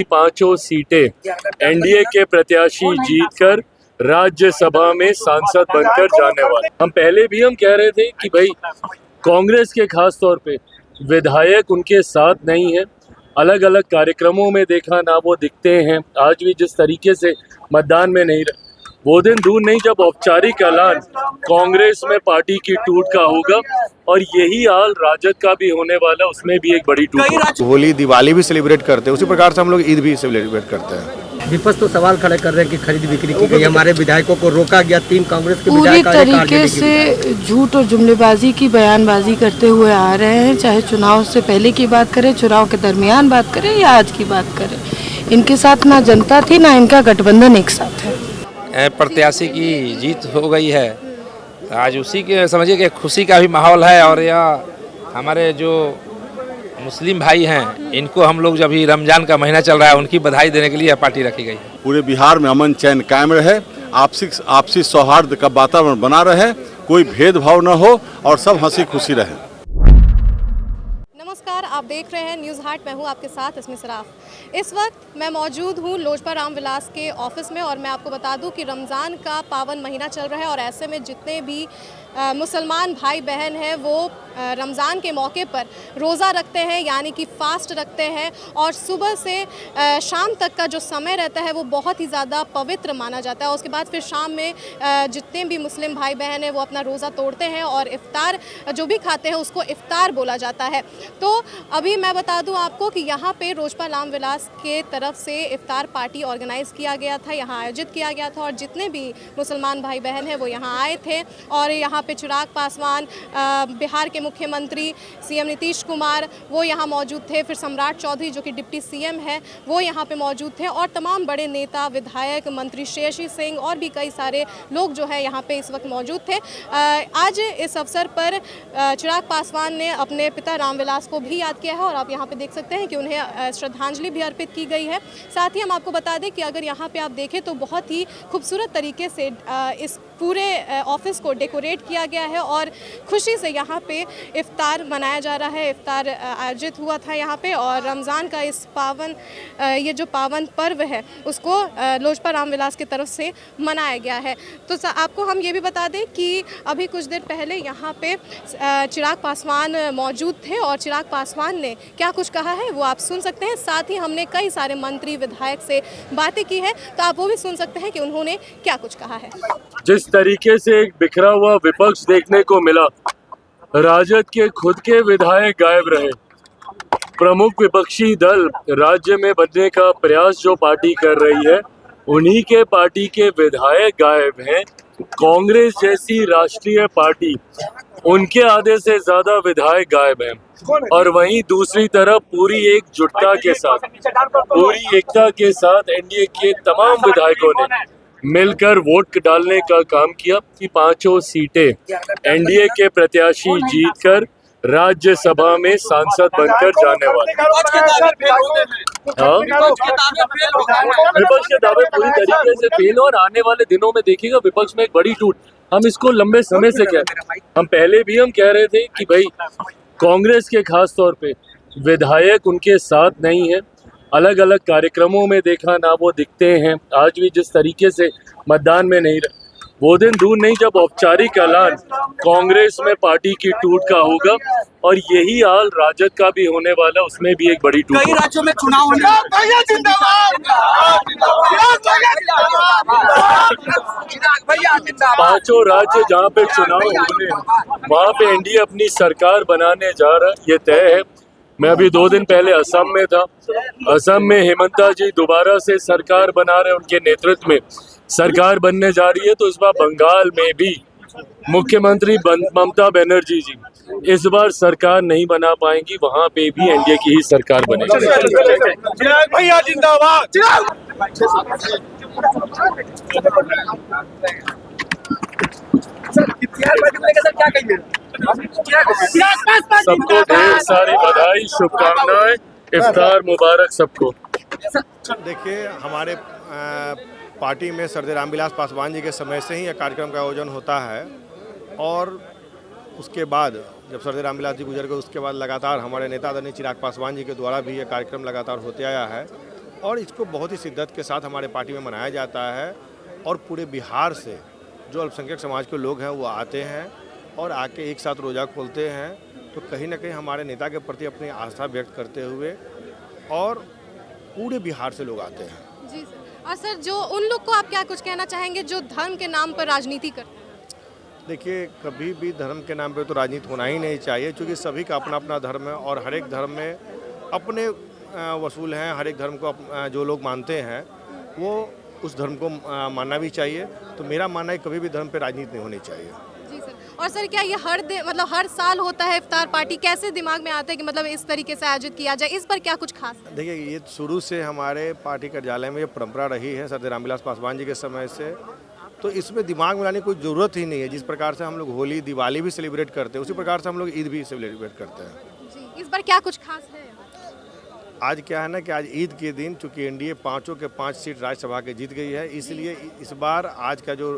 पांचों सीटें एनडीए के प्रत्याशी जीतकर राज्यसभा में सांसद बनकर जाने वाले। हम पहले भी हम कह रहे थे कि भाई कांग्रेस के खास तौर पे विधायक उनके साथ नहीं है। अलग अलग कार्यक्रमों में देखा ना वो दिखते हैं। आज भी जिस तरीके से मतदान में नहीं रहे, वो दिन दूर नहीं जब औपचारिक ऐलान कांग्रेस में पार्टी की टूट का होगा और यही हाल राजद का भी होने वाला, उसमें भी एक बड़ी टूट। होली दिवाली भी सेलिब्रेट करते हैं, उसी प्रकार से हम लोग ईद भी सेलिब्रेट करते हैं। विपक्ष तो सवाल खड़े कर रहे हैं कि खरीद बिक्री की गई, हमारे विधायकों को रोका गया। 3 कांग्रेस के पूरी तरीके से झूठ और जुमलेबाजी की बयानबाजी करते हुए आ रहे हैं। चाहे चुनाव से पहले की बात करें, चुनाव के दरमियान बात करें या आज की बात करें, इनके साथ ना जनता थी ना इनका गठबंधन एक साथ है। प्रत्याशी की जीत हो गई है, आज उसी के समझिए कि खुशी का भी माहौल है। और यह हमारे जो मुस्लिम भाई हैं, इनको हम लोग जब भी रमजान का महीना चल रहा है, उनकी बधाई देने के लिए यह पार्टी रखी गई है। पूरे बिहार में अमन चैन कायम रहे, आपसी सौहार्द का वातावरण बना रहे, कोई भेदभाव न हो और सब हंसी खुशी रहे। नमस्कार, आप देख रहे हैं न्यूज़ हाट। मैं हूं आपके साथ इसमें सराफ। इस वक्त मैं मौजूद हूं लोजपा रामविलास के ऑफिस में और मैं आपको बता दूं कि रमज़ान का पावन महीना चल रहा है और ऐसे में जितने भी मुसलमान भाई बहन हैं वो रमज़ान के मौके पर रोज़ा रखते हैं, यानी कि फ़ास्ट रखते हैं। और सुबह से शाम तक का जो समय रहता है वो बहुत ही ज़्यादा पवित्र माना जाता है। उसके बाद फिर शाम में जितने भी मुस्लिम भाई बहन हैं वो अपना रोज़ा तोड़ते हैं और इफ़्तार जो भी खाते हैं उसको इफ़्तार बोला जाता है। तो अभी मैं बता दूं आपको कि यहाँ पे लोजपा रामविलास के तरफ से इफ़्तार पार्टी ऑर्गेनाइज़ किया गया था, यहाँ आयोजित किया गया था और जितने भी मुसलमान भाई बहन हैं वो यहाँ आए थे। और यहाँ पे चिराग पासवान, बिहार के मुख्यमंत्री सीएम नीतीश कुमार वो यहाँ मौजूद थे, फिर सम्राट चौधरी जो कि डिप्टी सीएम है वो यहाँ पे मौजूद थे और तमाम बड़े नेता, विधायक, मंत्री शेषी सिंह और भी कई सारे लोग जो है यहाँ पे इस वक्त मौजूद थे। आज इस अवसर पर चिराग पासवान ने अपने पिता रामविलास को भी याद किया है और आप यहाँ पे देख सकते हैं कि उन्हें श्रद्धांजलि भी अर्पित की गई है। साथ ही हम आपको बता दें कि अगर यहाँ पे आप देखें तो बहुत ही खूबसूरत तरीके से इस पूरे ऑफिस को डेकोरेट किया गया है और खुशी से यहाँ पे इफ़्तार मनाया जा रहा है। इफ़्तार आयोजित हुआ था यहाँ पे और रमज़ान का इस ये जो पावन पर्व है उसको लोजपा रामविलास की तरफ से मनाया गया है। तो आपको हम ये भी बता दें कि अभी कुछ देर पहले यहाँ पे चिराग पासवान मौजूद थे और चिराग पासवान ने क्या कुछ कहा है वो आप सुन सकते हैं। साथ ही हमने कई सारे मंत्री, विधायक से बातें की है तो आप वो भी सुन सकते हैं कि उन्होंने क्या कुछ कहा है। जिस तरीके से एक बिखरा हुआ विपक्ष देखने को मिला, राजद के खुद के विधायक गायब रहे, प्रमुख विपक्षी दल राज्य में बनने का प्रयास जो पार्टी कर रही है उन्हीं के पार्टी के विधायक गायब हैं। कांग्रेस जैसी राष्ट्रीय पार्टी, उनके आधे से ज्यादा विधायक गायब हैं और वहीं दूसरी तरफ पूरी एकजुटता के साथ, पूरी एकता के साथ एनडीए के तमाम विधायकों ने मिलकर वोट डालने का काम किया कि पांचों सीटें एनडीए के प्रत्याशी जीतकर राज्यसभा में सांसद बनकर जाने वाले। हाँ, विपक्ष के दावे पूरी तरीके से फेल और आने वाले दिनों में देखिएगा विपक्ष में एक बड़ी टूट। हम इसको लंबे समय से हम पहले भी हम कह रहे थे कि भाई कांग्रेस के खास तौर पे विधायक उनके साथ नहीं है। अलग अलग कार्यक्रमों में देखा ना वो दिखते हैं। आज भी जिस तरीके से मतदान में नहीं रहे, वो दिन दूर नहीं जब औपचारिक ऐलान कांग्रेस में पार्टी की टूट का होगा और यही हाल राजद का भी होने वाला, उसमें भी एक बड़ी टूट। कई राज्यों में चुनाव होने पांचों राज्य जहाँ पे चुनाव होने वहाँ पे एनडीए अपनी सरकार बनाने जा रहा है, ये तय है। मैं अभी 2 दिन पहले असम में था। असम में हेमंता जी दोबारा से सरकार बना रहे, उनके नेतृत्व में सरकार बनने जा रही है। तो इस बार बंगाल में भी मुख्यमंत्री ममता बनर्जी जी इस बार सरकार नहीं बना पाएंगी, वहां पे भी एनडीए की ही सरकार बनेगी। भैया जिंदाबाद। सबको ढेर सारी बधाई, शुभकामनाएं, इफ्तार मुबारक सबको। देखिए, हमारे पार्टी में सरदार रामविलास पासवान जी के समय से ही यह कार्यक्रम का आयोजन होता है और उसके बाद जब सरदार रामविलास जी गुजर गए उसके बाद लगातार हमारे नेता आदरणीय चिराग पासवान जी के द्वारा भी यह कार्यक्रम लगातार होते आया है और इसको बहुत ही शिद्दत के साथ हमारे पार्टी में मनाया जाता है और पूरे बिहार से जो अल्पसंख्यक समाज के लोग हैं वो आते हैं और आके एक साथ रोज़ा खोलते हैं। तो कहीं ना कहीं हमारे नेता के प्रति अपनी आस्था व्यक्त करते हुए और पूरे बिहार से लोग आते हैं। जी सर। और सर जो उन लोग को आप क्या कुछ कहना चाहेंगे जो धर्म के नाम पर राजनीति करते हैं? देखिए, कभी भी धर्म के नाम पे तो राजनीति होना ही नहीं चाहिए, क्योंकि सभी का अपना अपना धर्म है और हर एक धर्म में अपने वसूल हैं। हर एक धर्म को जो लोग मानते हैं वो उस धर्म को मानना भी चाहिए। तो मेरा मानना है कभी भी धर्म पे राजनीति नहीं होनी चाहिए। जी सर। और सर क्या ये हर साल होता है इफ्तार पार्टी? कैसे दिमाग में आता है कि मतलब इस तरीके से आयोजित किया जाए? इस पर क्या कुछ खास है? देखिए, ये शुरू से हमारे पार्टी कार्यालय में ये परंपरा रही है सरदार रामविलास पासवान जी के समय से। तो इसमें दिमाग में लाने की कोई ज़रूरत ही नहीं है। जिस प्रकार से हम लोग होली दिवाली भी सेलिब्रेट करते हैं उसी प्रकार से हम लोग ईद भी सेलिब्रेट करते हैं। जी, इस बार क्या कुछ खास है? आज क्या है ना कि आज ईद के दिन चूँकि एनडीए 5 के 5 सीट राज्यसभा के जीत गई है, इसलिए इस बार आज का जो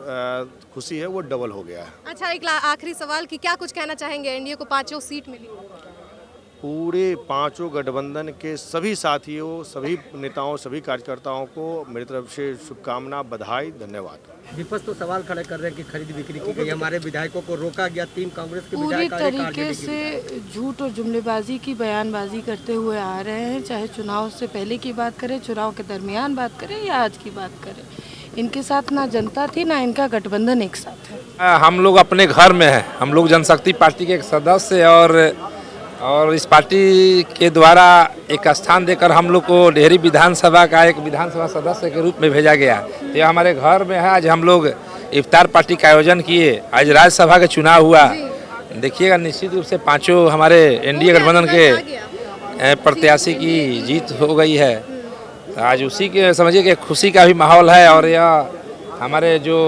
खुशी है वो डबल हो गया है। अच्छा, एक आखिरी सवाल कि क्या कुछ कहना चाहेंगे? एनडीए को 5 सीट मिली, पूरे 5 गठबंधन के सभी साथियों, सभी नेताओं, सभी कार्यकर्ताओं को मेरी तरफ से शुभकामना, बधाई, धन्यवाद। विपक्ष तो सवाल खड़े कर रहे हैं कि खरीद बिक्री की गई, हमारे विधायकों को रोका गया, 3 कांग्रेस के पूरी विधायक तरीके से झूठ और जुमलेबाजी की बयानबाजी करते हुए आ रहे हैं। चाहे चुनाव से पहले की बात करें, चुनाव के दरमियान बात करें या आज की बात करें, इनके साथ ना जनता थी ना इनका गठबंधन एक साथ है। हम लोग अपने घर में हैं। हम लोग जनशक्ति पार्टी के एक सदस्य और इस पार्टी के द्वारा एक स्थान देकर हम लोग को डेहरी विधानसभा का एक विधानसभा सदस्य के रूप में भेजा गया। तो ये हमारे घर में है। आज हम लोग इफ्तार पार्टी का आयोजन किए। आज राज्यसभा का चुनाव हुआ। देखिएगा, निश्चित रूप से 5 हमारे एनडीए गठबंधन के प्रत्याशी की जीत हो गई है। तो आज उसी के समझिए कि खुशी का भी माहौल है। और यह हमारे जो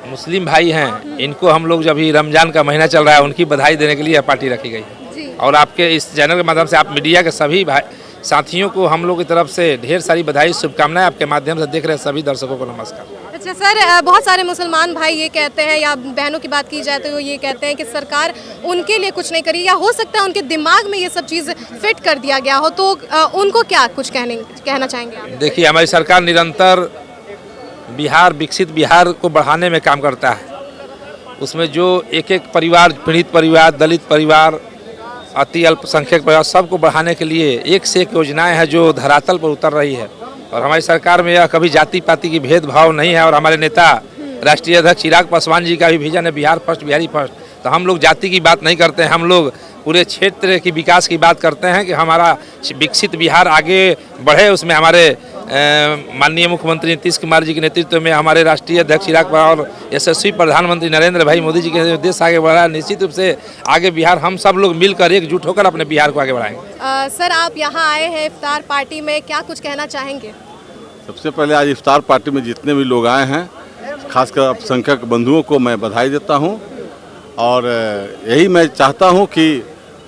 मुस्लिम भाई हैं, इनको हम लोग जब रमज़ान का महीना चल रहा है, उनकी बधाई देने के लिए यह पार्टी रखी गई है। और आपके इस चैनल के माध्यम से आप मीडिया के सभी भाई साथियों को हम लोग की तरफ से ढेर सारी बधाई, शुभकामनाएं। आपके माध्यम से देख रहे सभी दर्शकों को नमस्कार। अच्छा सर, बहुत सारे मुसलमान भाई ये कहते हैं, या बहनों की बात की जाए तो ये कहते हैं कि सरकार उनके लिए कुछ नहीं करी, या हो सकता है उनके दिमाग में ये सब चीज़ फिट कर दिया गया हो। तो उनको क्या कुछ कहना चाहेंगे आप? देखिए, हमारी सरकार निरंतर बिहार, विकसित बिहार को बढ़ाने में काम करता है। उसमें जो एक परिवार, पीड़ित परिवार, दलित परिवार, अति अल्पसंख्यक परिवार, सबको बढ़ाने के लिए एक से एक योजनाएं हैं जो धरातल पर उतर रही है। और हमारी सरकार में यह कभी जाति पाति की भेदभाव नहीं है। और हमारे नेता राष्ट्रीय अध्यक्ष चिराग पासवान जी का भी विजन है बिहार फर्स्ट, बिहारी फर्स्ट। तो हम लोग जाति की बात नहीं करते हैं, हम लोग पूरे क्षेत्र की विकास की बात करते हैं कि हमारा विकसित बिहार आगे बढ़े। उसमें हमारे माननीय मुख्यमंत्री नीतीश कुमार जी के नेतृत्व में हमारे राष्ट्रीय अध्यक्ष चिराग और यशस्वी प्रधानमंत्री नरेंद्र भाई मोदी जी के देश आगे बढ़ा। निश्चित रूप से आगे बिहार हम सब लोग मिलकर एकजुट होकर अपने बिहार को आगे बढ़ाएंगे। सर, आप यहाँ आए हैं इफ्तार पार्टी में, क्या कुछ कहना चाहेंगे? सबसे पहले आज इफ्तार पार्टी में जितने भी लोग आए हैं, खासकर अल्पसंख्यक बंधुओं को मैं बधाई देता हूं। और यही मैं चाहता हूं कि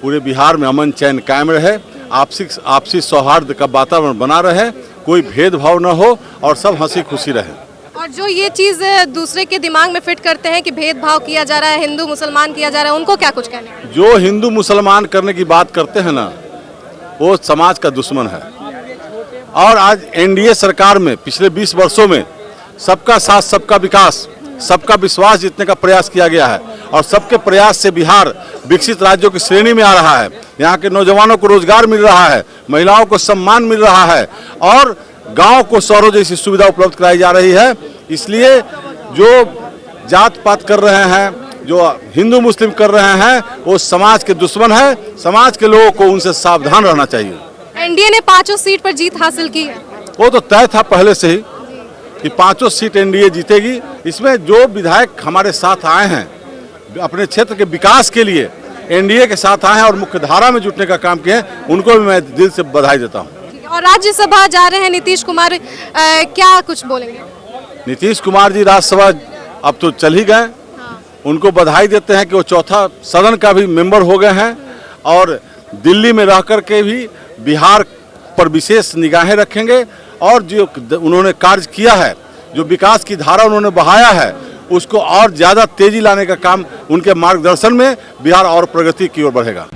पूरे बिहार में अमन चैन कायम रहे, आपसी सौहार्द का वातावरण बना रहे, कोई भेदभाव न हो और सब हंसी खुशी रहे। और जो ये चीज़ दूसरे के दिमाग में फिट करते हैं कि भेदभाव किया जा रहा है, हिंदू मुसलमान किया जा रहा है, उनको क्या कुछ कहने? जो हिंदू मुसलमान करने की बात करते हैं ना, वो समाज का दुश्मन है। और आज एनडीए सरकार में पिछले 20 वर्षों में सबका साथ, सबका विकास, सबका विश्वास जीतने का प्रयास किया गया है। और सबके प्रयास से बिहार विकसित राज्यों की श्रेणी में आ रहा है। यहाँ के नौजवानों को रोजगार मिल रहा है, महिलाओं को सम्मान मिल रहा है और गांव को शहरों जैसी सुविधा उपलब्ध कराई जा रही है। इसलिए जो जात पात कर रहे हैं, जो हिंदू मुस्लिम कर रहे हैं, वो समाज के दुश्मन है। समाज के लोगों को उनसे सावधान रहना चाहिए। एनडीए ने 5 सीट पर जीत हासिल की है। वो तो तय था पहले से ही कि 5 सीट एनडीए जीतेगी। इसमें जो विधायक हमारे साथ आए हैं, अपने क्षेत्र के विकास के लिए एनडीए के साथ आए हैं और मुख्य धारा में जुटने का काम किए हैं, उनको भी मैं दिल से बधाई देता हूं। और राज्यसभा जा रहे हैं नीतीश कुमार, क्या कुछ बोलेंगे? नीतीश कुमार जी राज्यसभा अब तो चल ही गए। उनको बधाई देते हैं कि वो 4था सदन का भी मेंबर हो गए हैं और दिल्ली में रह कर के भी बिहार पर विशेष निगाहें रखेंगे। और जो उन्होंने कार्य किया है, जो विकास की धारा उन्होंने बहाया है, उसको और ज़्यादा तेजी लाने का काम उनके मार्गदर्शन में बिहार और प्रगति की ओर बढ़ेगा।